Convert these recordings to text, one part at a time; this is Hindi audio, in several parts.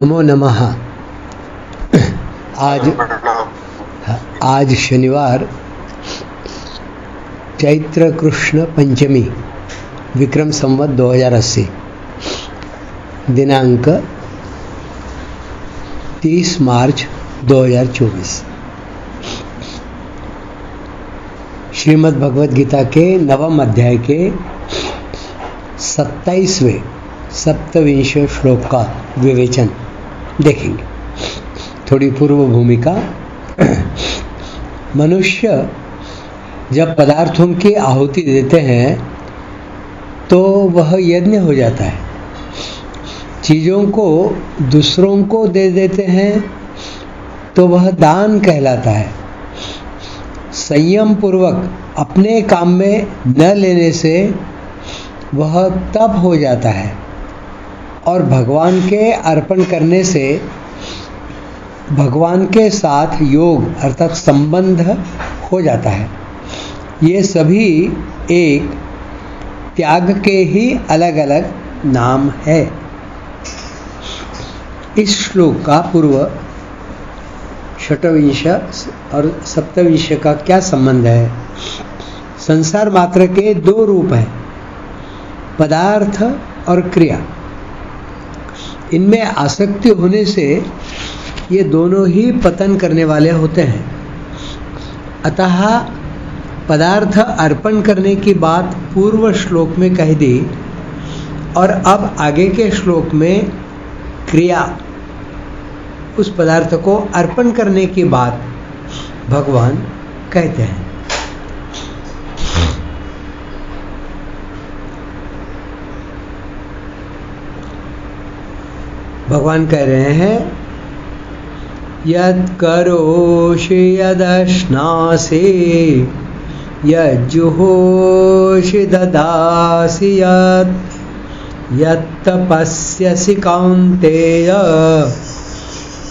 नमो नमः। आज शनिवार चैत्र कृष्ण पंचमी विक्रम संवत 2080 दिनांक 30 मार्च 2024। श्रीमद् भगवद गीता के नवम अध्याय के 27वें सप्तविंश श्लोक का विवेचन देखेंगे। थोड़ी पूर्व भूमिका। मनुष्य जब पदार्थों की आहुति देते हैं तो वह यज्ञ हो जाता है। चीज़ों को दूसरों को दे देते हैं तो वह दान कहलाता है। संयम पूर्वक अपने काम में न लेने से वह तप हो जाता है और भगवान के अर्पण करने से भगवान के साथ योग अर्थात संबंध हो जाता है। ये सभी एक त्याग के ही अलग अलग नाम है। इस श्लोक का पूर्व षटविंश और सप्तविंश का क्या संबंध है? संसार मात्र के दो रूप हैं, पदार्थ और क्रिया। इनमें आसक्ति होने से ये दोनों ही पतन करने वाले होते हैं। अतः पदार्थ अर्पण करने की बात पूर्व श्लोक में कह दी और अब आगे के श्लोक में क्रिया, उस पदार्थ को अर्पण करने की बात भगवान कहते हैं। भगवान कह रहे हैं यद करोषि यदश्नासि यज्जुहोषि ददासि यत्तपस्यसि कौन्तेय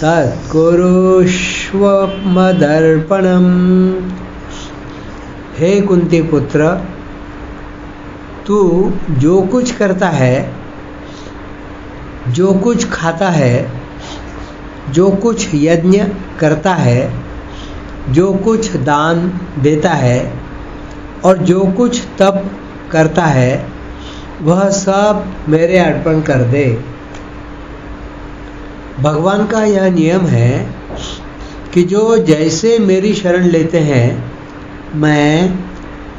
तत्कुरुष्व मदर्पणम्। हे कुंती पुत्र, तू जो कुछ करता है, जो कुछ खाता है, जो कुछ यज्ञ करता है, जो कुछ दान देता है और जो कुछ तप करता है, वह सब मेरे अर्पण कर दे। भगवान का यह नियम है कि जो जैसे मेरी शरण लेते हैं मैं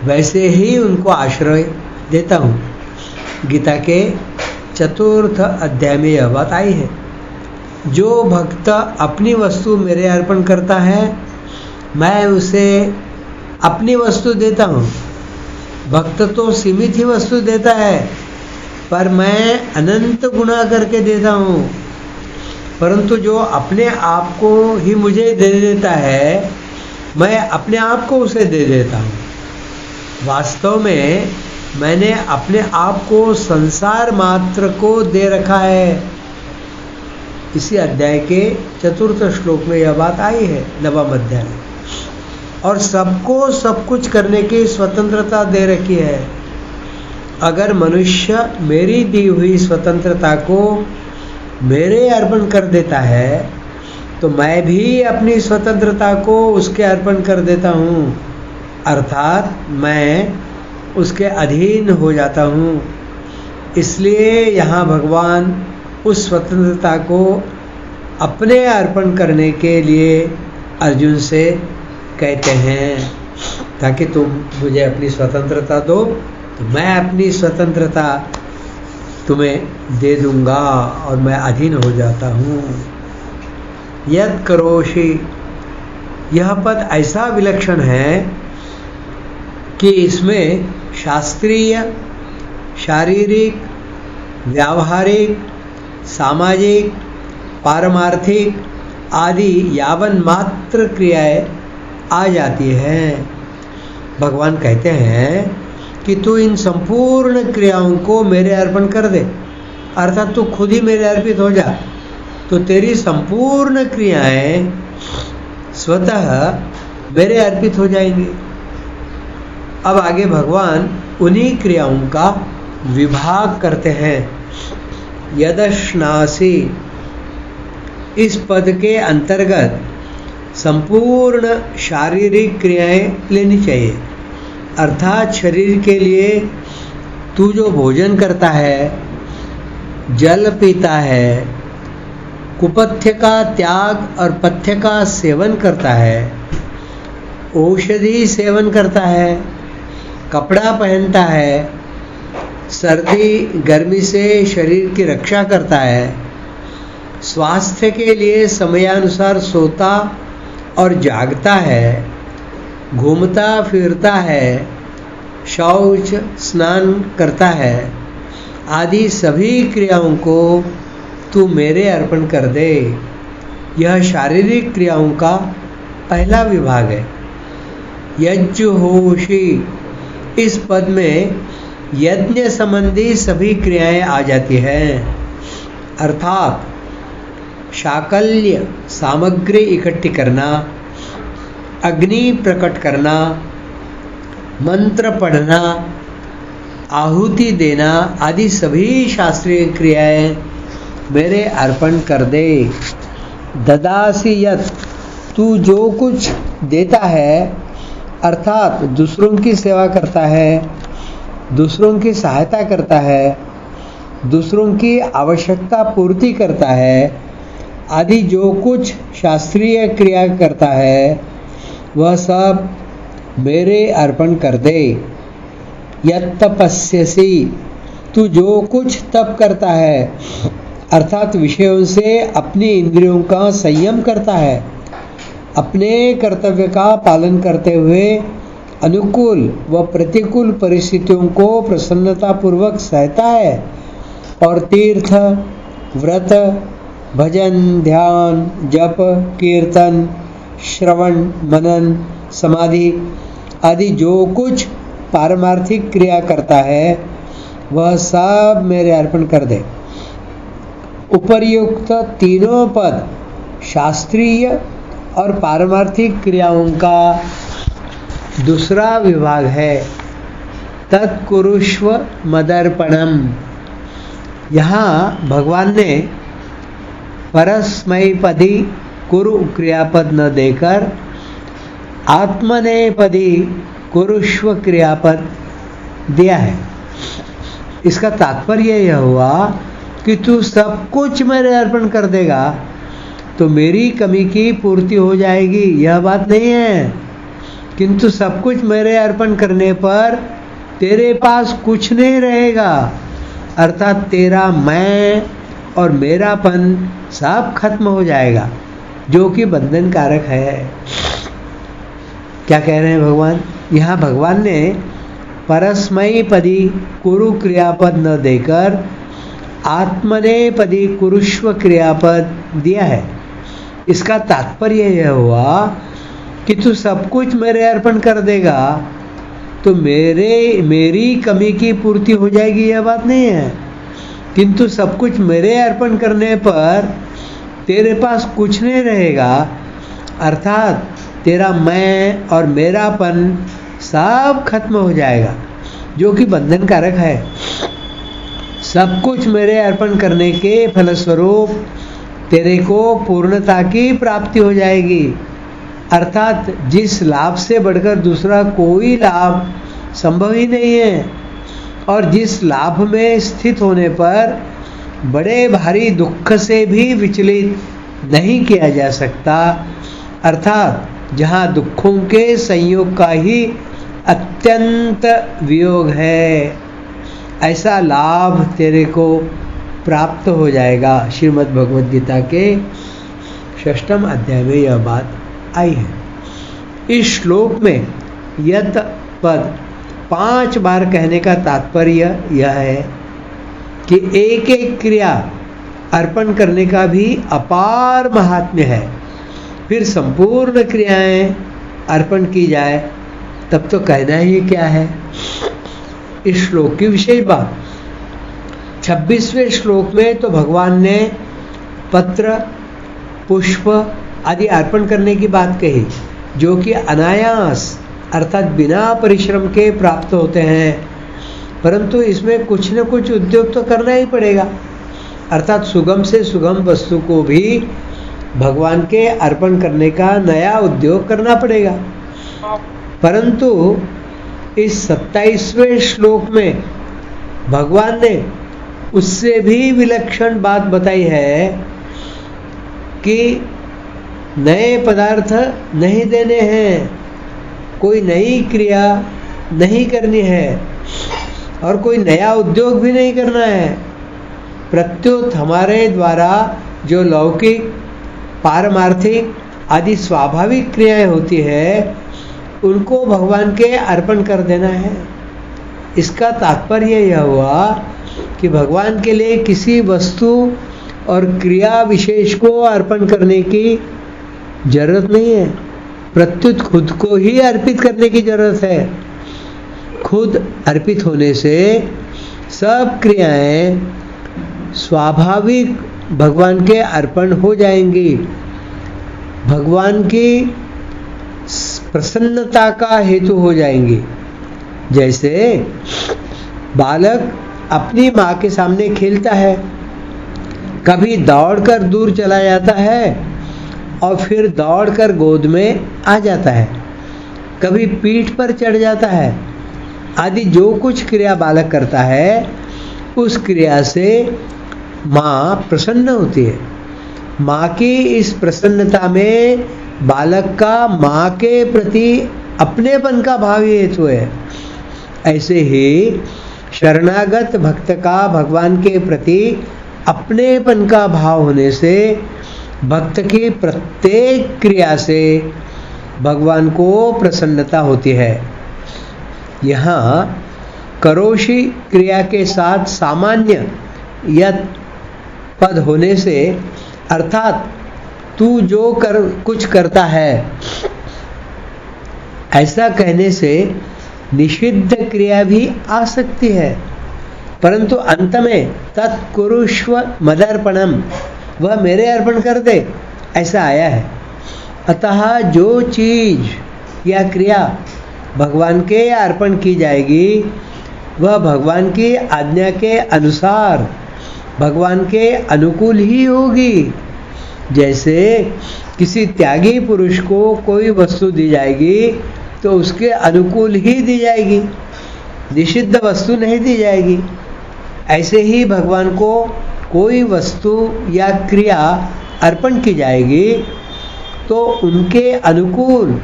वैसे ही उनको आश्रय देता हूँ। गीता के चतुर्थ अध्याय में यह बात आई है। जो भक्त अपनी वस्तु मेरे अर्पण करता है मैं उसे अपनी वस्तु देता हूँ। भक्त तो सीमित ही वस्तु देता है पर मैं अनंत गुणा करके देता हूँ। परंतु जो अपने आप को ही मुझे दे देता है मैं अपने आप को उसे दे देता हूँ। वास्तव में मैंने अपने आप को संसार मात्र को दे रखा है। इसी अध्याय के चतुर्थ श्लोक में यह बात आई है, नवम अध्याय। और सबको सब कुछ करने की स्वतंत्रता दे रखी है। अगर मनुष्य मेरी दी हुई स्वतंत्रता को मेरे अर्पण कर देता है तो मैं भी अपनी स्वतंत्रता को उसके अर्पण कर देता हूँ, अर्थात मैं उसके अधीन हो जाता हूँ। इसलिए यहाँ भगवान उस स्वतंत्रता को अपने अर्पण करने के लिए अर्जुन से कहते हैं ताकि तुम मुझे अपनी स्वतंत्रता दो तो मैं अपनी स्वतंत्रता तुम्हें दे दूंगा और मैं अधीन हो जाता हूँ। यद करोषि, यह पद ऐसा विलक्षण है कि इसमें शास्त्रीय, शारीरिक, व्यावहारिक, सामाजिक, पारमार्थिक आदि यावन मात्र क्रियाएं आ जाती हैं। भगवान कहते हैं कि तू इन संपूर्ण क्रियाओं को मेरे अर्पण कर दे, अर्थात तू खुद ही मेरे अर्पित हो जा तो तेरी संपूर्ण क्रियाएं स्वतः मेरे अर्पित हो जाएंगी। अब आगे भगवान उन्हीं क्रियाओं का विभाग करते हैं। यदश्नासि, इस पद के अंतर्गत संपूर्ण शारीरिक क्रियाएं लेनी चाहिए। अर्थात शरीर के लिए तू जो भोजन करता है, जल पीता है, कुपथ्य का त्याग और पथ्य का सेवन करता है, औषधि सेवन करता है, कपड़ा पहनता है, सर्दी गर्मी से शरीर की रक्षा करता है, स्वास्थ्य के लिए समयानुसार सोता और जागता है, घूमता फिरता है, शौच स्नान करता है, आदि सभी क्रियाओं को तू मेरे अर्पण कर दे। यह शारीरिक क्रियाओं का पहला विभाग है। यज्जुहोषि इस पद में यज्ञ संबंधी सभी क्रियाएं आ जाती हैं। अर्थात शाकल्य सामग्री इकट्ठी करना, अग्नि प्रकट करना, मंत्र पढ़ना, आहुति देना आदि सभी शास्त्रीय क्रियाएं मेरे अर्पण कर दे। ददासी यत् तू जो कुछ देता है, अर्थात दूसरों की सेवा करता है, दूसरों की सहायता करता है, दूसरों की आवश्यकता पूर्ति करता है आदि जो कुछ शास्त्रीय क्रिया करता है वह सब मेरे अर्पण कर दे। यत्तपस्यसि तू जो कुछ तप करता है, अर्थात विषयों से अपनी इंद्रियों का संयम करता है, अपने कर्तव्य का पालन करते हुए अनुकूल व प्रतिकूल परिस्थितियों को प्रसन्नतापूर्वक सहता है और तीर्थ, व्रत, भजन, ध्यान, जप, कीर्तन, श्रवण, मनन, समाधि आदि जो कुछ पारमार्थिक क्रिया करता है वह सब मेरे अर्पण कर दे। उपर्युक्त तीनों पद शास्त्रीय और पारमार्थिक क्रियाओं का दूसरा विभाग है। तत्कुरुष्व मदर्पणम। यहाँ भगवान ने परस्मैपदी कुरु क्रियापद न देकर आत्मनेपदी कुरुष्व क्रियापद दिया है। इसका तात्पर्य यह हुआ कि तू सब कुछ मेरे अर्पण कर देगा तो मेरी कमी की पूर्ति हो जाएगी, यह बात नहीं है। किंतु सब कुछ मेरे अर्पण करने पर तेरे पास कुछ नहीं रहेगा, अर्थात तेरा मैं और मेरापन सब खत्म हो जाएगा, जो कि बंधन कारक है। क्या कह रहे हैं भगवान? यहाँ भगवान ने परस्मैपदी कुरु क्रियापद न देकर आत्मनेपदी कुरुष्व क्रियापद दिया है। इसका तात्पर्य यह हुआ कि तू सब कुछ मेरे अर्पण कर देगा तो मेरी कमी की पूर्ति हो जाएगी, यह बात नहीं है। किंतु सब कुछ मेरे अर्पण करने पर तेरे पास कुछ नहीं रहेगा, अर्थात तेरा मैं और मेरापन सब खत्म हो जाएगा, जो कि बंधन कारक है। सब कुछ मेरे अर्पण करने के फलस्वरूप तेरे को पूर्णता की प्राप्ति हो जाएगी, अर्थात जिस लाभ से बढ़कर दूसरा कोई लाभ संभव ही नहीं है और जिस लाभ में स्थित होने पर बड़े भारी दुख से भी विचलित नहीं किया जा सकता, अर्थात जहाँ दुखों के संयोग का ही अत्यंत वियोग है, ऐसा लाभ तेरे को प्राप्त हो जाएगा। श्रीमद् भगवद गीता के 6वें अध्याय में यह बात आई है। इस श्लोक में यत पद 5 बार कहने का तात्पर्य यह है कि एक एक क्रिया अर्पण करने का भी अपार महात्म्य है। फिर संपूर्ण क्रियाएं अर्पण की जाए तब तो कहना ही क्या है। इस श्लोक की विशेष बात 26वें श्लोक में तो भगवान ने पत्र, पुष्प आदि अर्पण करने की बात कही, जो कि अनायास अर्थात बिना परिश्रम के प्राप्त होते हैं, परंतु इसमें कुछ न कुछ उद्योग तो करना ही पड़ेगा, अर्थात सुगम से सुगम वस्तु को भी भगवान के अर्पण करने का नया उद्योग करना पड़ेगा। परंतु इस 27वें श्लोक में भगवान ने उससे भी विलक्षण बात बताई है कि नए पदार्थ नहीं देने हैं, कोई नई क्रिया नहीं करनी है और कोई नया उद्योग भी नहीं करना है। प्रत्युत हमारे द्वारा जो लौकिक, पारमार्थिक आदि स्वाभाविक क्रियाएं होती है उनको भगवान के अर्पण कर देना है। इसका तात्पर्य यह हुआ कि भगवान के लिए किसी वस्तु और क्रिया विशेष को अर्पण करने की जरूरत नहीं है, प्रत्युत खुद को ही अर्पित करने की जरूरत है। खुद अर्पित होने से सब क्रियाएं स्वाभाविक भगवान के अर्पण हो जाएंगी, भगवान की प्रसन्नता का हेतु हो जाएंगी। जैसे बालक अपनी माँ के सामने खेलता है, कभी दौड़कर दूर चला जाता है और फिर दौड़कर गोद में आ जाता है, कभी पीठ पर चढ़ जाता है आदि जो कुछ क्रिया बालक करता है उस क्रिया से माँ प्रसन्न होती है। माँ की इस प्रसन्नता में बालक का माँ के प्रति अपनेपन का भाव हेतु है। ऐसे ही शरणागत भक्त का भगवान के प्रति अपनेपन का भाव होने से भक्त की प्रत्येक क्रिया से भगवान को प्रसन्नता होती है। यहाँ करोषि क्रिया के साथ सामान्य यत् पद होने से अर्थात तू जो कुछ करता है ऐसा कहने से निषिद्ध क्रिया भी आ सकती है, परंतु अंत में तत्कुरुष्व मदर्पणम, वह मेरे अर्पण कर दे, ऐसा आया है। अतः जो चीज या क्रिया भगवान के अर्पण की जाएगी वह भगवान की आज्ञा के अनुसार भगवान के अनुकूल ही होगी। जैसे किसी त्यागी पुरुष को कोई वस्तु दी जाएगी तो उसके अनुकूल ही दी जाएगी, निषिद्ध वस्तु नहीं दी जाएगी। ऐसे ही भगवान को कोई वस्तु या क्रिया अर्पण की जाएगी तो उनके अनुकूल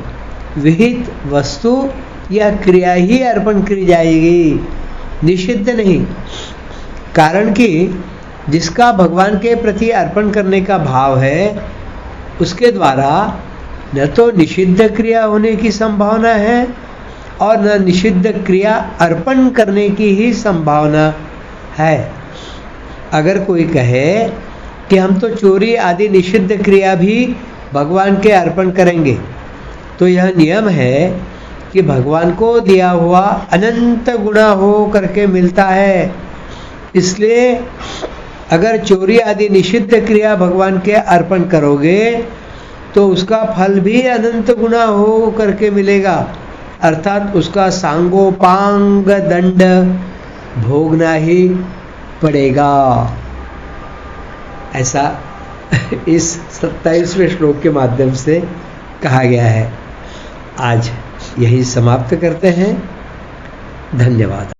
विहित वस्तु या क्रिया ही अर्पण की जाएगी, निषिद्ध नहीं। कारण कि जिसका भगवान के प्रति अर्पण करने का भाव है उसके द्वारा न तो निषिद्ध क्रिया होने की संभावना है और न निषिद्ध क्रिया अर्पण करने की ही संभावना है। अगर कोई कहे कि हम तो चोरी आदि निषिद्ध क्रिया भी भगवान के अर्पण करेंगे, तो यह नियम है कि भगवान को दिया हुआ अनंत गुणा हो करके मिलता है। इसलिए अगर चोरी आदि निषिद्ध क्रिया भगवान के अर्पण करोगे तो उसका फल भी अनंत गुणा हो करके मिलेगा, अर्थात उसका सांगोपांग दंड भोगना ही पड़ेगा। ऐसा इस 27वें श्लोक के माध्यम से कहा गया है। आज यही समाप्त करते हैं। धन्यवाद।